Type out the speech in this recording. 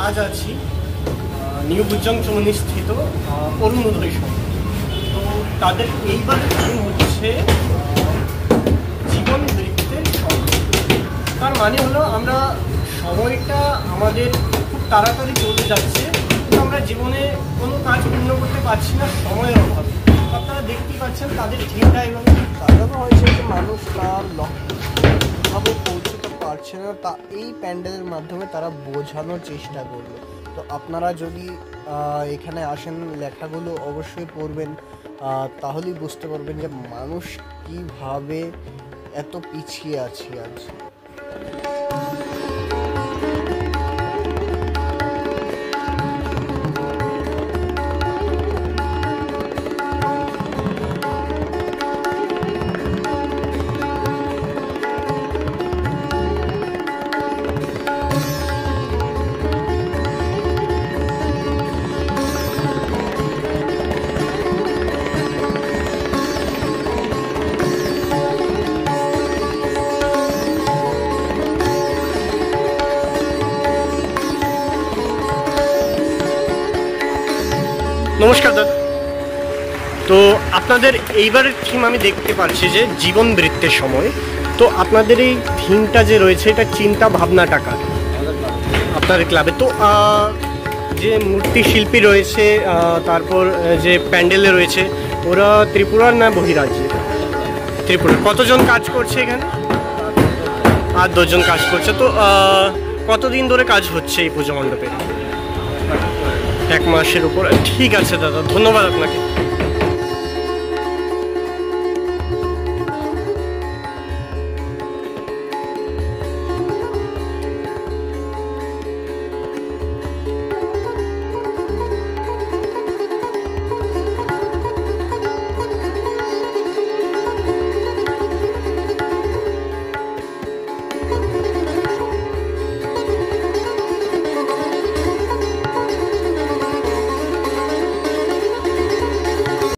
আজ আছি নিউ বুজ্জাংচমনি স্থিত অরুণোদয় সঙ্গে। তো তাদের এইবার থিম হচ্ছে জীবন বৃত্তের সময়। তার মানে হলো আমরা সময়টা আমাদের খুব তাড়াতাড়ি চলে যাচ্ছে, কিন্তু আমরা জীবনে কোনো কাজ পূর্ণ করতে পারছি না সময়ের অভাবে। আপনারা দেখতেই পাচ্ছেন তাদের থিমটা এবং সাজানো হয়েছে যে মানুষ তার লক্ষ্যভাবে পৌঁছতে পারছে না, তা এই প্যান্ডেলের মাধ্যমে তারা বোঝানোর চেষ্টা করলো। তো আপনারা যদি এখানে আসেন, লেখাগুলো অবশ্যই পড়বেন, তাহলেই বুঝতে পারবেন যে মানুষ কীভাবে এত পিছিয়ে আছে আজ। নমস্কার দাদা। তো আপনাদের এইবারের থিম আমি দেখতে পাচ্ছি যে জীবন বৃত্তের সময়। তো আপনাদের এই থিমটা যে রয়েছে এটা চিন্তা ভাবনাটা কার? আপনাদের ক্লাবে। তো যে মূর্তি শিল্পী রয়েছে, তারপর যে প্যান্ডেলে রয়েছে, ওরা ত্রিপুরার না বহিরাজ্যে? ত্রিপুরা। কতজন কাজ করছে এখানে? 8-10 জন কাজ করছে। তো কতদিন ধরে কাজ হচ্ছে এই পুজো মণ্ডপে? 1 মাসের উপর। ঠিক আছে দাদা, ধন্যবাদ আপনাকে।